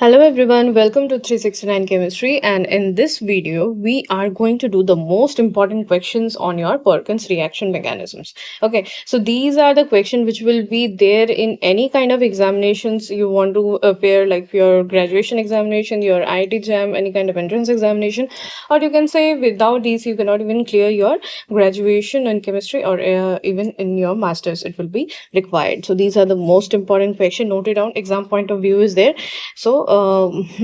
Hello everyone, welcome to 369 Chemistry, and in this video we are going to do the most important questions on your Perkins reaction mechanisms. Okay, so these are the questions which will be there in any kind of examinations you want to appear, like your graduation examination, your IIT exam, any kind of entrance examination, or you can say without these you cannot even clear your graduation in chemistry, or even in your masters it will be required. So these are the most important question. Note it down, exam point of view is there. So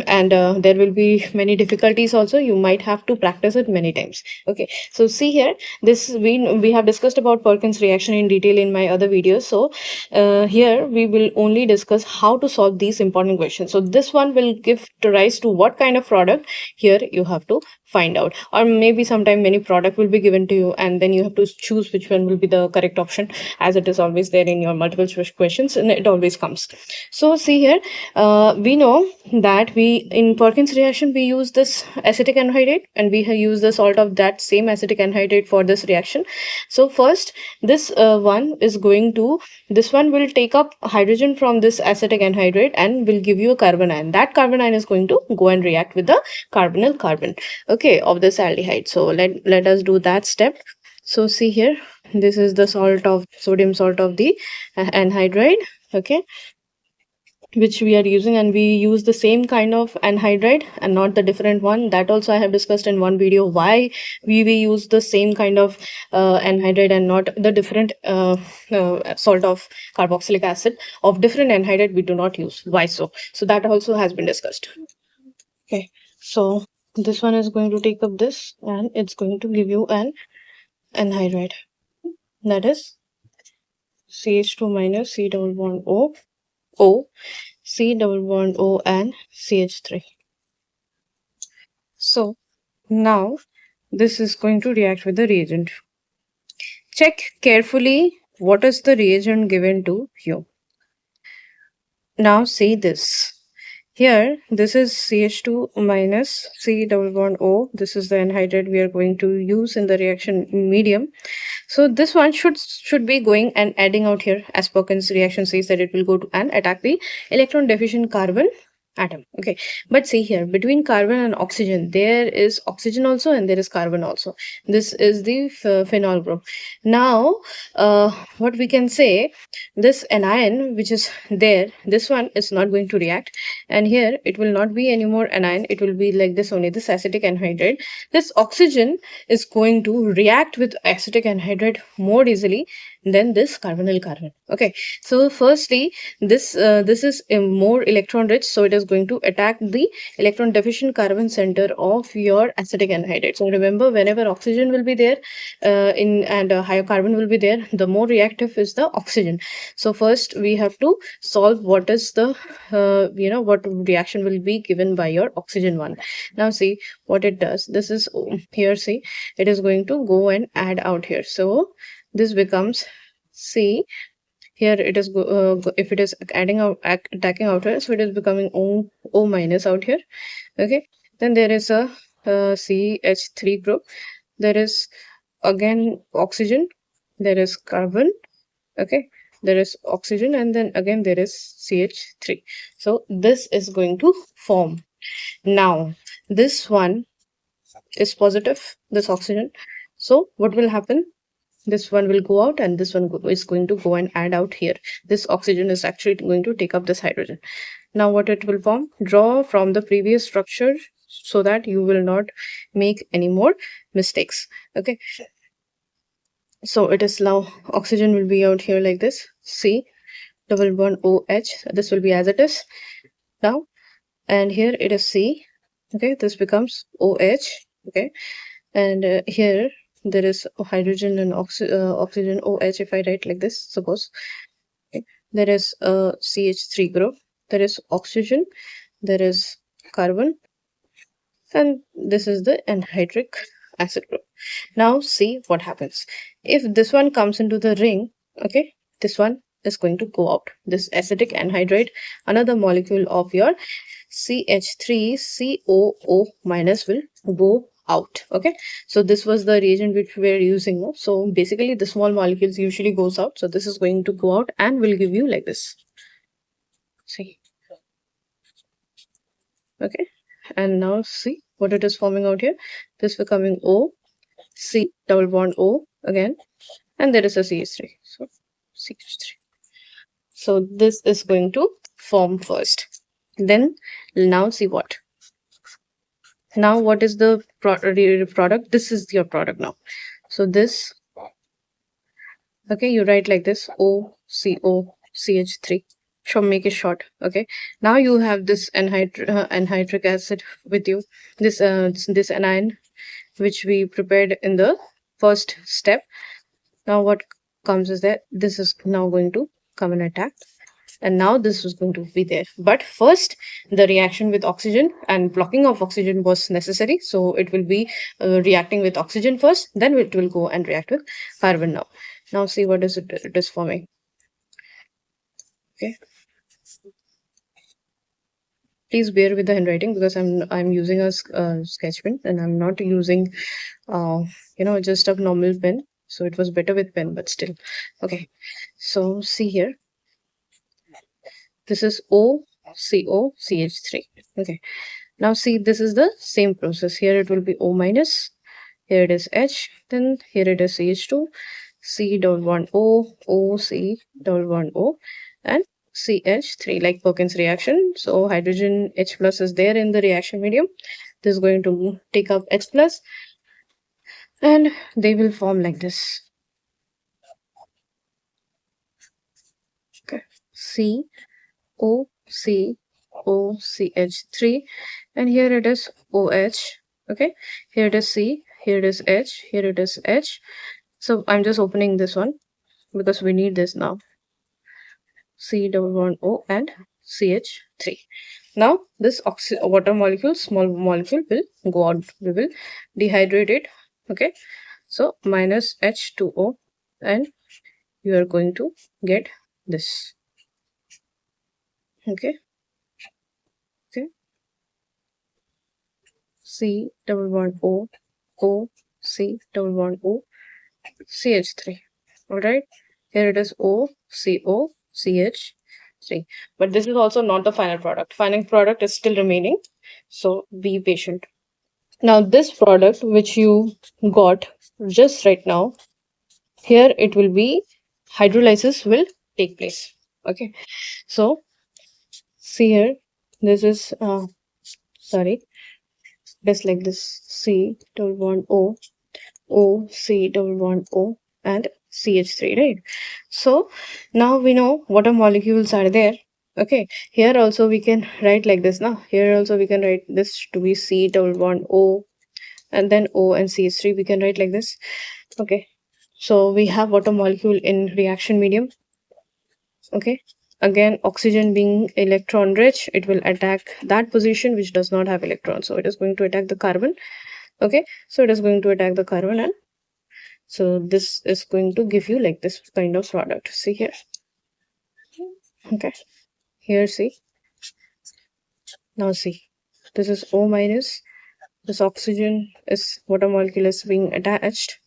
and there will be many difficulties also, you might have to practice it many times. Okay, so see here, this we have discussed about Perkins reaction in detail in my other videos. So here we will only discuss how to solve these important questions. So this one will give rise to what kind of product, here you have to find out, or maybe sometime many product will be given to you and then you have to choose which one will be the correct option, as it is always there in your multiple choice questions and it always comes. So see here, we know that we in Perkins reaction we use this acetic anhydride and we have used the salt of that same acetic anhydride for this reaction. So first this this one will take up hydrogen from this acetic anhydride and will give you a carbon ion. That carbon ion is going to go and react with the carbonyl carbon, okay, of this aldehyde. So let us do that step. So see here, this is the salt of sodium salt of the anhydride, okay, which we are using, and we use the same kind of anhydride and not the different one. That also I have discussed in one video, why we use the same kind of anhydride and not the different salt of carboxylic acid of different anhydride we do not use. Why so? So that also has been discussed. Okay, so this one is going to take up this and it's going to give you an anhydride, that is CH2 minus C double bond O, C double bond O and CH3. So now this is going to react with the reagent. Check carefully what is the reagent given to you. Now see this. Here, this is CH2 minus C double bond O. This is the anhydride we are going to use in the reaction medium. So this one should be going and adding out here, as Perkins reaction says that it will go to and attack the electron deficient carbon atom. Okay, but see here, between carbon and oxygen there is oxygen also and there is carbon also. This is the phenol group. Now what we can say, this anion which is there, this one is not going to react, and here it will not be anymore anion, it will be like this only, this acetic anhydride. This oxygen is going to react with acetic anhydride more easily than this carbonyl carbon. Okay, so firstly this is a more electron rich, so it is going to attack the electron deficient carbon center of your acetic anhydride. So remember, whenever oxygen will be there and higher carbon will be there, the more reactive is the oxygen. So first we have to solve what is the what reaction will be given by your oxygen one. Now see what it does. This is here, see, it is going to go and add out here. So this becomes C. Here it is if it is adding out, attacking out here, so it is becoming O minus out here. Okay, then there is a CH3 group. There is again oxygen, there is carbon, okay, there is oxygen, and then again there is CH3. So this is going to form. Now this one is positive, this oxygen. So what will happen? This one will go out and this one is going to go and add out here. This oxygen is actually going to take up this hydrogen. Now what it will form? Draw from the previous structure so that you will not make any more mistakes. Okay, so it is now oxygen will be out here like this, C double bond OH. This will be as it is now, and here it is C. Okay, this becomes OH. Okay, and here there is hydrogen and oxygen OH. If I write like this, suppose, okay, there is a CH3 group, there is oxygen, there is carbon, and this is the anhydric acid group. Now see what happens. If this one comes into the ring, okay, this one is going to go out. This acetic anhydride, another molecule of your CH3COO minus will go out. Okay, so this was the reagent which we are using. So basically the small molecules usually goes out, so this is going to go out and will give you like this. See, Okay, and now see what it is forming out here. This becoming O, C double bond O again, and there is a CH3. So CH3. So this is going to form first. Then now see what. Now what is the product? This is your product now. So this, okay, you write like this OCOCH3. So make it short. Okay. Now you have this anhydric acid with you. This anion which we prepared in the first step. Now what comes is that this is now going to come and attack, and now this was going to be there. But first, the reaction with oxygen and blocking of oxygen was necessary, so it will be reacting with oxygen first, then it will go and react with carbon. Now see what is it is forming. Okay, please bear with the handwriting because I'm using a sketch pen, and I'm not using uh, just a normal pen, so it was better with pen, but still. Okay, so see here, this is OCOCH3. Okay, now see, this is the same process. Here it will be O minus, here it is H, then here it is CH2, C double bond O, O, C double bond O, and CH3, like Perkins reaction. So hydrogen H plus is there in the reaction medium. This is going to take up H plus, and they will form like this. Okay, C O C O C H 3, and here it is OH. Okay, here it is C, here it is H, here it is H. So I'm just opening this one because we need this now. C double bond O and CH3. Now this water molecule, small molecule, will go out. We will dehydrate it. Okay, so minus H2O, and you are going to get this. Okay, okay. C double bond O, O, C double bond O, CH3. Alright, here it is O, C, O, CH3. But this is also not the final product. Final product is still remaining. So be patient. Now, this product which you got just right now, here it will be hydrolysis will take place. Okay, so see here, this is sorry, just like this C double bond O, O, C double bond O, and CH3, right? So now we know what are molecules are there. Okay, here also we can write like this now. Here also we can write this to be C double bond O, and then O and CH3 we can write like this. Okay, so we have water molecule in reaction medium. Okay, again, oxygen being electron rich, it will attack that position which does not have electrons, so it is going to attack the carbon. Okay, so it is going to attack the carbon, and so this is going to give you like this kind of product. See here. Okay, here see. Now see, this is O minus, this oxygen is water molecule is being attached.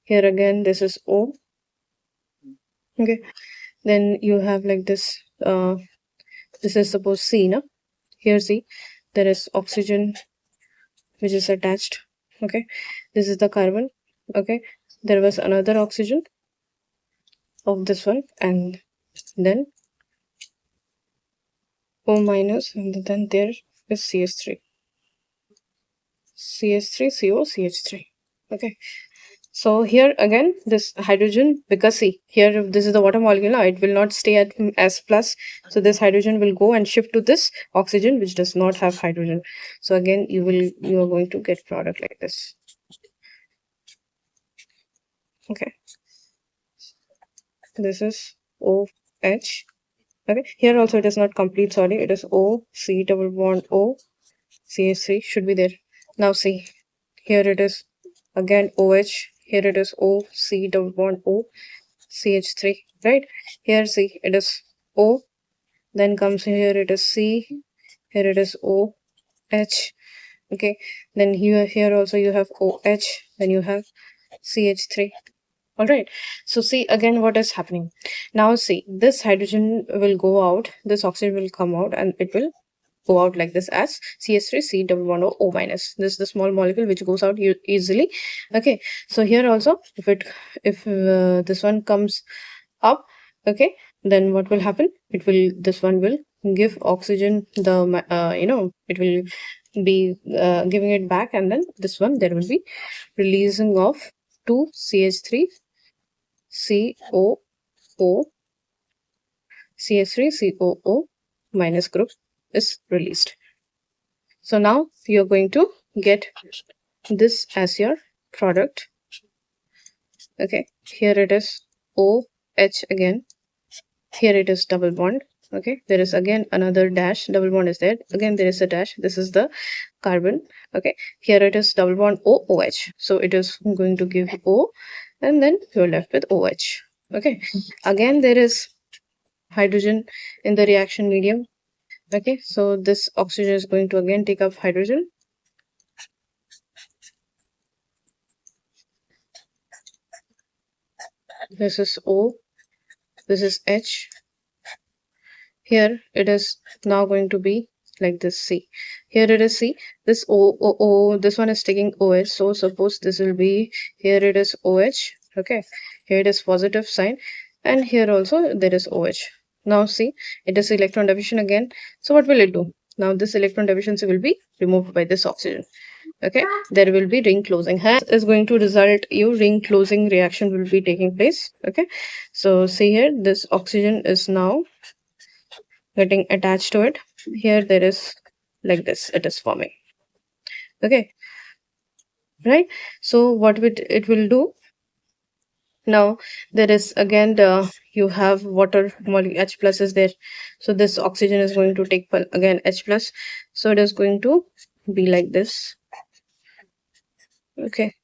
Here again this is O. Okay, then you have like this this is suppose C. Now here see, there is oxygen which is attached. Okay, this is the carbon. Okay, there was another oxygen of this one, and then O minus, and then there is CH3. CH3, CO, CH3. Okay, so here again this hydrogen, because see here this is the water molecule now, it will not stay at S plus, so this hydrogen will go and shift to this oxygen which does not have hydrogen. So again you are going to get product like this. Okay, this is OH. Okay, here also it is not complete, sorry, it is O, C double bond O, CH3 should be there. Now see, here it is again OH, here it is O, C double bond O, CH3, right? Here see, it is O, then comes here it is C, here it is O, H. Okay, then here also you have OH, then you have CH3. All right, so see again what is happening. Now see, this hydrogen will go out, this oxygen will come out, and it will go out like this as CH3 double bond O minus. This is the small molecule which goes out easily. Okay, so here also if this one comes up, okay, then what will happen? This one will give oxygen the it will be giving it back, and then this one there will be releasing of 2 CH3 COO CH3 COO minus group is released. So now you're going to get this as your product. Okay, here it is OH again. Here it is double bond. Okay, there is again another dash. Double bond is there. Again, there is a dash. This is the carbon. Okay, here it is double bond OOH. So it is going to give O, and then you're left with OH. Okay, again, there is hydrogen in the reaction medium. Okay, so this oxygen is going to again take up hydrogen. This is O, this is H. Here it is now going to be like this C. Here it is C. This O, this one is taking OH. So suppose this will be, here it is OH. Okay, here it is positive sign, and here also there is OH. Now see, it is electron deficient again. So what will it do? Now this electron deficiency will be removed by this oxygen. Okay, there will be ring closing. Hence is going to result you ring closing reaction will be taking place. Okay, so see here, this oxygen is now getting attached to it. Here there is like this, it is forming. Okay, right? So what it will do now, there is again the you have water molecule H plus is there, so this oxygen is going to take again H plus, so it is going to be like this. Okay,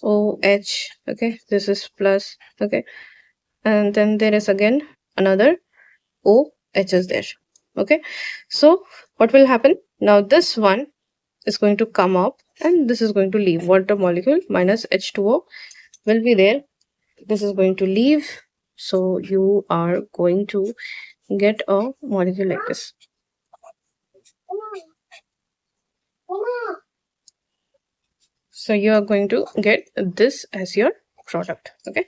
OH. Okay, this is plus. Okay, and then there is again another OH is there. Okay, so what will happen now? This one is going to come up, and this is going to leave. Water molecule minus H2O will be there. This is going to leave, so you are going to get a molecule like this. So you are going to get this as your product. Okay,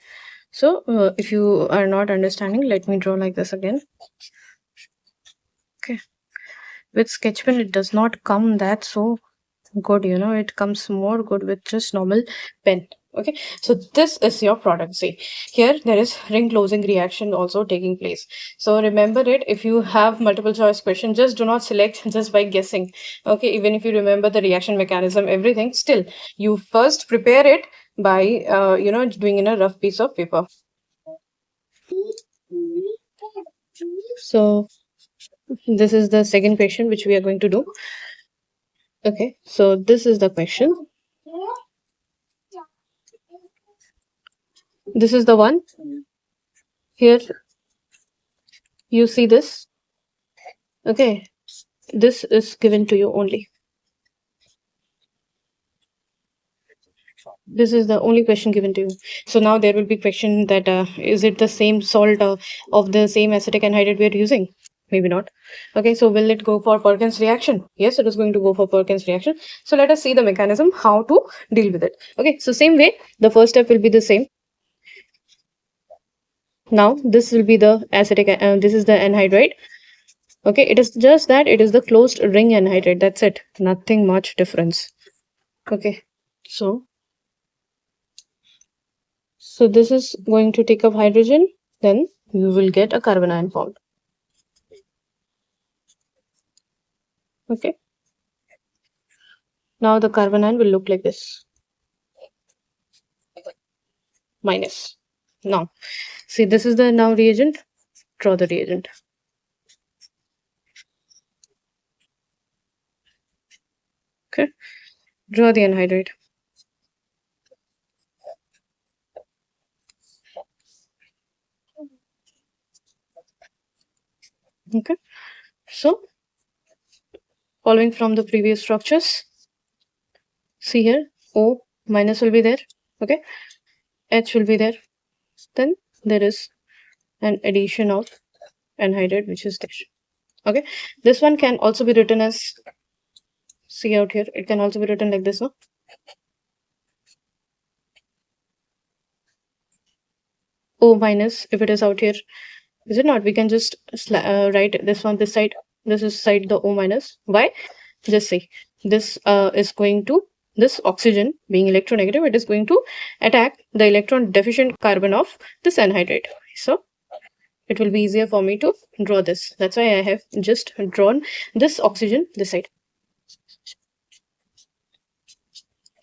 so if you are not understanding, let me draw like this again. Okay, with sketch pen it does not come that so good, it comes more good with just normal pen. Okay, so this is your product. See, here there is ring closing reaction also taking place. So remember it, if you have multiple choice question, just do not select just by guessing. Okay, even if you remember the reaction mechanism, everything, still you first prepare it by doing in a rough piece of paper. So this is the second question which we are going to do. Okay, so this is the question. This is the one. Here you see this. Okay, this is given to you only. This is the only question given to you. So now there will be question that is it the same salt of the same acetic anhydride we are using? Maybe not. Okay, so will it go for Perkins reaction? Yes, it is going to go for Perkins reaction. So let us see the mechanism how to deal with it. Okay, so same way, the first step will be the same. Now this will be the acetic, this is the anhydride. Okay, it is just that it is the closed ring anhydride. That's it. Nothing much difference. Okay, so this is going to take up hydrogen, then you will get a carbon ion formed. Okay. Now the carbon ion will look like this. Minus. Now, see, this is the now reagent. Draw the reagent. Okay. Draw the anhydride. Okay. So, following from the previous structures, see here, O minus will be there. Okay. H will be there. Then there is an addition of anhydride, which is this. Okay, this one can also be written as, see out here, it can also be written like this, no? O minus, if it is out here, is it not? We can just write this on this side. This is side the O minus. Why? Just see, this is going to, this oxygen being electronegative, it is going to attack the electron deficient carbon of this anhydride. So it will be easier for me to draw this. That's why I have just drawn this oxygen this side.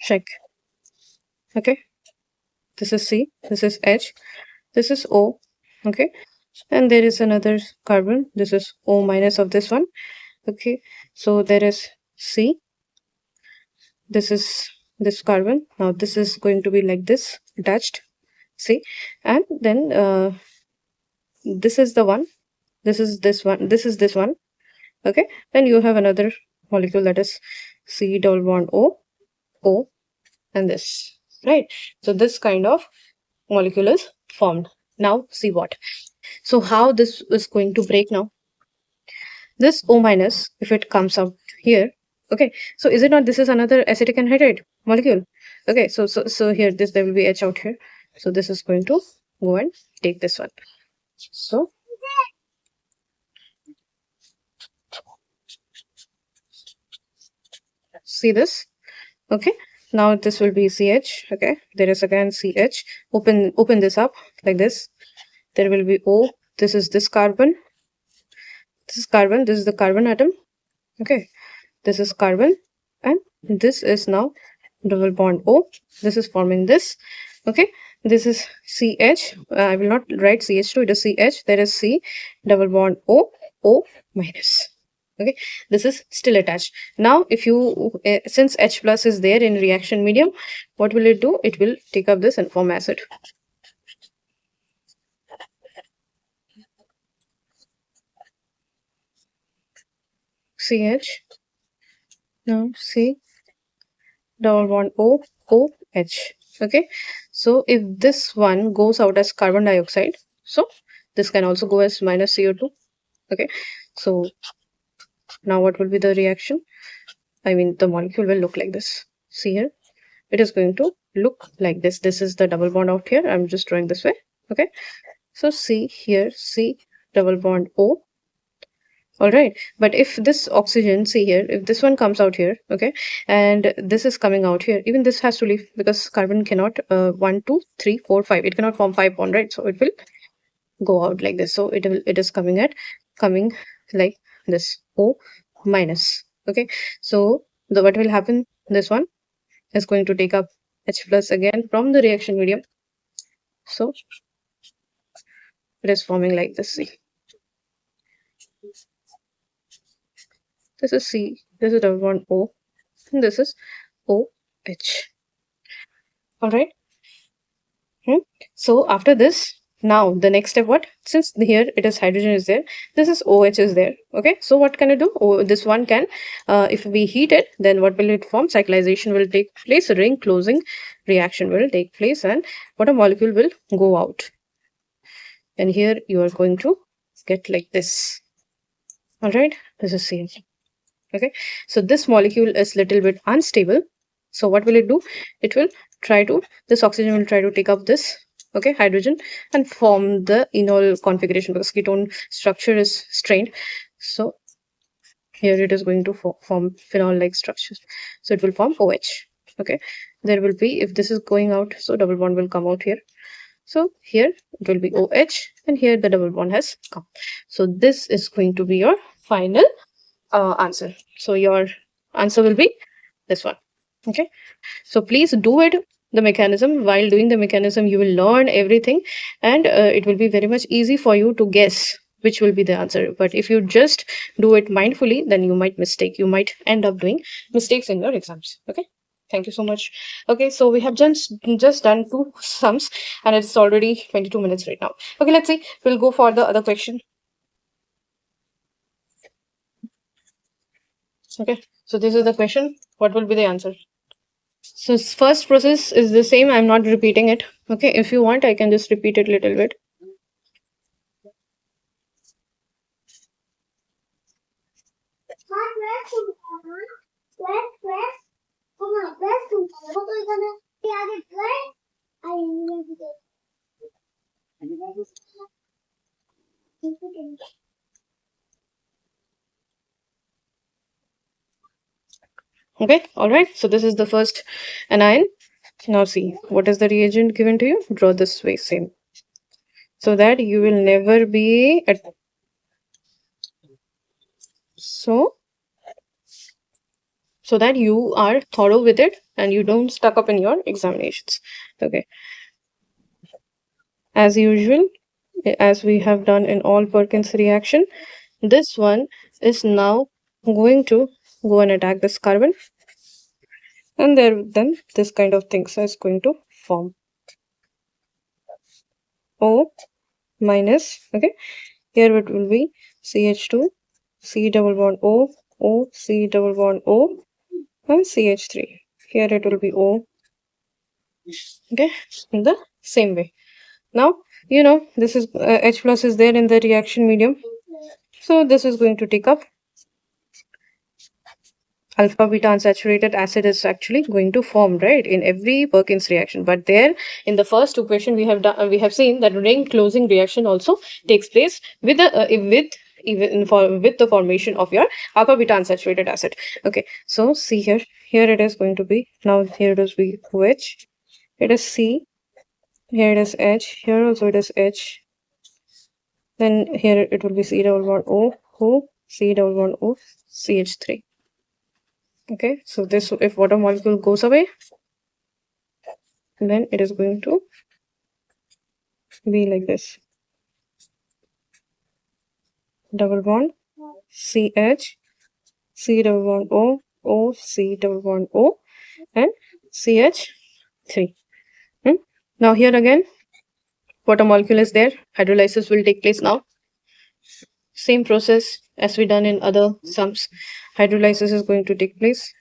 Check. Okay, this is C, this is H, this is O. Okay, and there is another carbon, this is O minus of this one. Okay, so there is C, this is this carbon. Now this is going to be like this, attached, see, and then this is the one, this is this one, this is this one. Okay, then you have another molecule, that is C double bond O, O, and this, right? So this kind of molecule is formed. Now see what, so how this is going to break now. This O minus, if it comes out here, okay, so is it not, this is another acetic anhydride molecule. Okay, so here this, there will be H out here, so this is going to go and take this one. So see this. Okay, now this will be CH. Okay, there is again CH. Open this up like this. There will be O. This is this carbon. This is carbon. This is the carbon atom. Okay, this is carbon, and this is now double bond O. This is forming this. Okay, this is CH. I will not write CH2. It is CH. There is C double bond O, O minus. Okay, this is still attached. Now if you since H plus is there in reaction medium, what will it do? It will take up this and form acid. CH, now C double bond O, O, H. Okay, so if this one goes out as carbon dioxide, so this can also go as minus CO2. Okay, so now what will be the reaction? I mean, the molecule will look like this. See here, it is going to look like this. This is the double bond out here. I'm just drawing this way. Okay, so see here, C double bond O. All right, but if this oxygen, see here, if this one comes out here, okay, and this is coming out here, even this has to leave, because carbon cannot 1 2 3 4 5, it cannot form 5 bond, right? So it will go out like this. So it is coming like this, O minus. Okay, so what will happen, this one is going to take up H plus again from the reaction medium, so it is forming like this. See, this is C, this is double bond O, and this is OH. All right. So after this, now the next step, what, since here it is hydrogen is there, this is OH is there. Okay, so what can I do? Oh, this one can if we heat it, then what will it form? Cyclization will take place, ring closing reaction will take place, and what a molecule will go out, and here you are going to get like this. All right, this is CH. Okay, so this molecule is little bit unstable, so what will it do? It will try to, this oxygen will try to take up this, okay, hydrogen, and form the enol configuration, because ketone structure is strained. So here it is going to form phenol like structure, so it will form OH. Okay, there will be, if this is going out, so double bond will come out here, so here it will be OH, and here the double bond has come. So this is going to be your final answer. So your answer will be this one. Okay, so please do it, the mechanism. While doing the mechanism, you will learn everything, and it will be very much easy for you to guess which will be the answer. But if you just do it mindfully, then you might mistake, you might end up doing mistakes in your exams. Okay, thank you so much. Okay, so we have just done 2 sums, and it's already 22 minutes right now. Okay, let's see, we'll go for the other question. Okay, so this is the question. What will be the answer? So first process is the same. I'm not repeating it. Okay, if you want, I can just repeat it a little bit. Okay, all right. So this is the first anion. Now see, what is the reagent given to you? Draw this way, same. So that you will never be at so so that you are thorough with it and you don't stuck up in your examinations. Okay, as usual, as we have done in all Perkins reaction, this one is now going to go and attack this carbon, and then this kind of things is going to form O minus. Okay, here it will be CH2, C double bond O, O, C double bond O, and CH3. Here it will be O. Okay, in the same way. Now, this is H plus is there in the reaction medium. So this is going to take up alpha beta unsaturated acid is actually going to form, right, in every Perkins reaction. But there in the first equation we have seen that ring closing reaction also takes place with the formation of your alpha beta unsaturated acid. Okay, so see here it is going to be, now here it is be OH, it is C, here it is H, here also it is H, then here it will be C double bond O, C double bond O, CH3. Okay, so this, if water molecule goes away, then it is going to be like this: double bond CH, C double bond O, O, C double bond O, and CH3. Now here again, water molecule is there. Hydrolysis will take place now. Same process as we done in other sums. Hydrolysis is going to take place.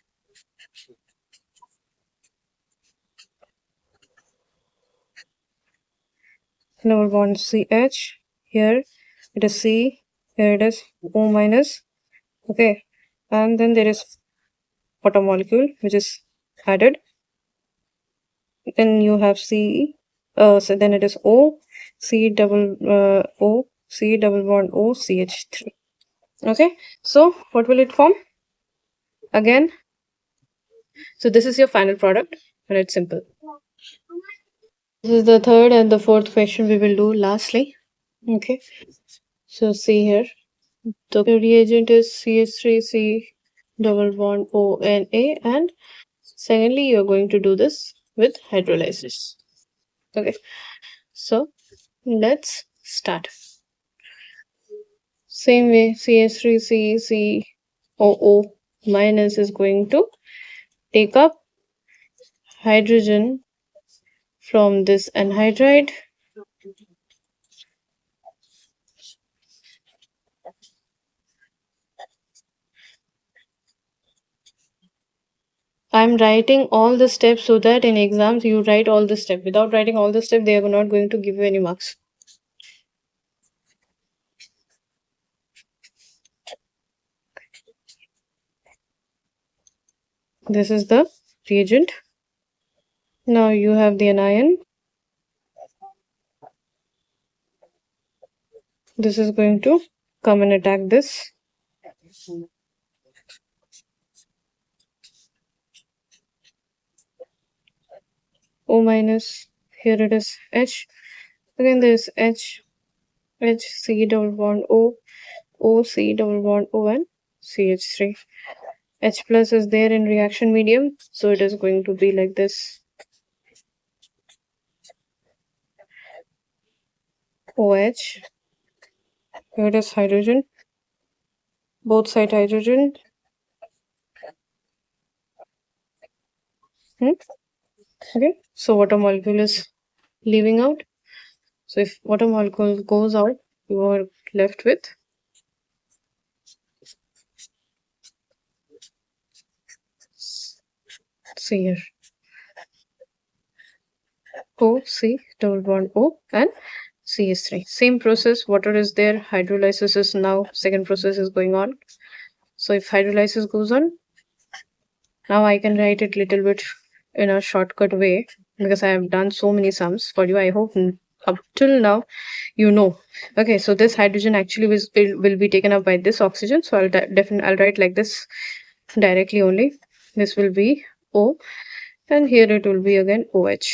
Double bond CH. Here it is C. Here it is O minus. Okay, and then there is water molecule which is added. Then you have C. So then it is O, C double O, C double bond O, CH3. Okay, so what will it form again? So this is your final product, and it's simple. This is the third and the fourth question we will do lastly. Okay, so see here, the reagent is CH3C double bond O and A, and secondly you are going to do this with hydrolysis. Okay, so let's start. Same way, CH3CCOO minus is going to take up hydrogen from this anhydride. I'm writing all the steps so that in exams you write all the steps. Without writing all the steps, they are not going to give you any marks. This is the reagent. Now you have the anion. This is going to come and attack this. O minus, here it is H. Again there is H, C double bond O, O, C double bond O, and CH3. H plus is there in reaction medium, so it is going to be like this: OH, here it is hydrogen, both side hydrogen. Okay, so water molecule is leaving out. So if water molecule goes out, you are left with C here, O, C double bond O, and CH3. Same process, water is there, hydrolysis is now, second process is going on. So if hydrolysis goes on, now I can write it little bit in a shortcut way because I have done so many sums for you. I hope up till now you know. Okay, so this hydrogen actually will be taken up by this oxygen. So I'll definitely I'll write like this directly only. This will be O, and here it will be again OH.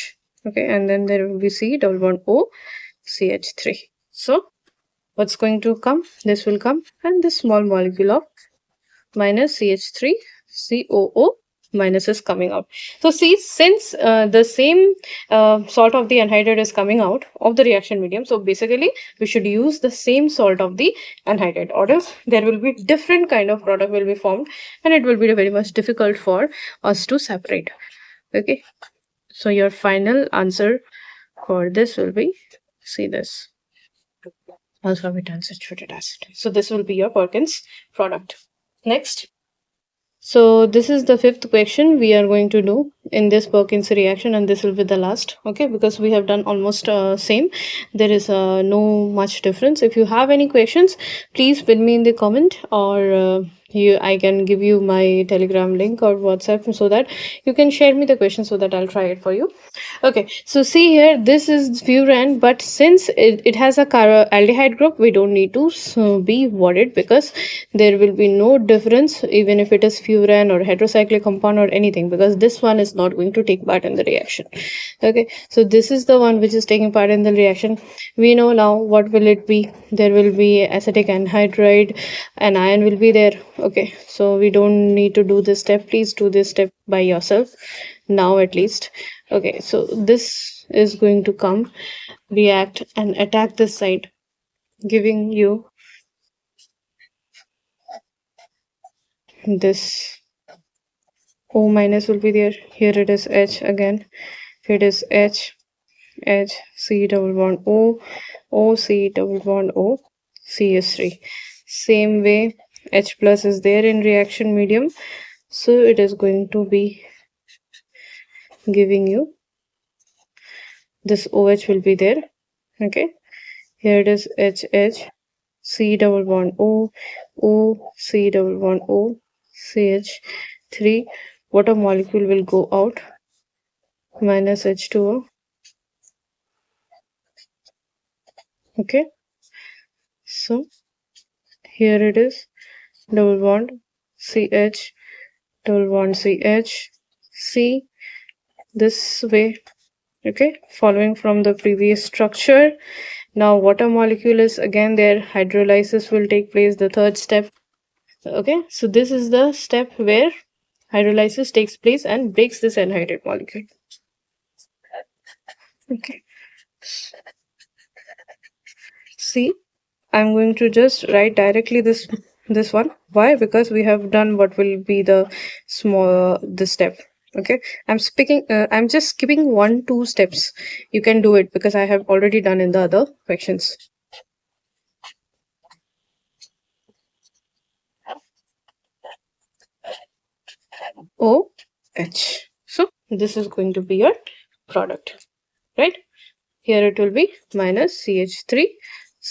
Okay, and then there will be C double bond O CH3. So what's going to come? This will come, and this small molecule of minus CH3 COO minus is coming out. So see, since the same salt of the anhydride is coming out of the reaction medium, so basically we should use the same salt of the anhydride, or else there will be different kind of product will be formed, and it will be very much difficult for us to separate. Okay, so your final answer for this will be, see this, alphabet unsaturated acid. So this will be your Perkins product. Next. So this is the fifth question we are going to do in this Perkins reaction, and this will be the last. Okay, because we have done almost same. There is no much difference. If you have any questions, please pin me in the comment, or I can give you my Telegram link or WhatsApp so that you can share me the question so that I'll try it for you. Okay, so see here, this is furan, but since it has a aldehyde group, we don't need to be worried because there will be no difference even if it is furan or heterocyclic compound or anything, because this one is not going to take part in the reaction. Okay, so this is the one which is taking part in the reaction. We know now what will it be. There will be acetic anhydride, and ion will be there. Okay, so we don't need to do this step. Please do this step by yourself now at least. Okay, so this is going to come, react and attack this side, giving you this O minus will be there. Here it is H again. It is H, H, C double bond O, O, C double bond O, CS3. Same way, H plus is there in reaction medium. So it is going to be giving you this OH will be there. Okay, here it is HH, C double bond O, O, C double bond O, CH3. Water molecule will go out, minus H2O. Okay, so here it is, double bond CH, double bond CH, C, this way. Okay, following from the previous structure. Now water molecule is again there, hydrolysis will take place, the third step. Okay, so this is the step where hydrolysis takes place and breaks this anhydride molecule. Okay, see, I'm going to just write directly this one. Why? Because we have done what will be the small this step. Okay, I'm just skipping 1-2 steps. You can do it because I have already done in the other questions. OH. So this is going to be your product, right? Here it will be minus CH3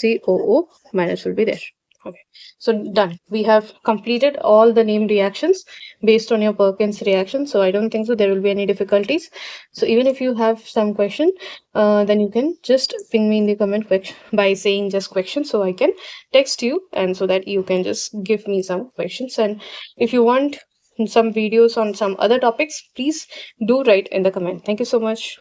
COO minus will be there. Okay, so done. We have completed all the named reactions based on your Perkins reaction. So I don't think so there will be any difficulties. So even if you have some question, then you can just ping me in the comment by saying just question, so I can text you, and so that you can just give me some questions. And if you want some videos on some other topics, please do write in the comment. Thank you so much.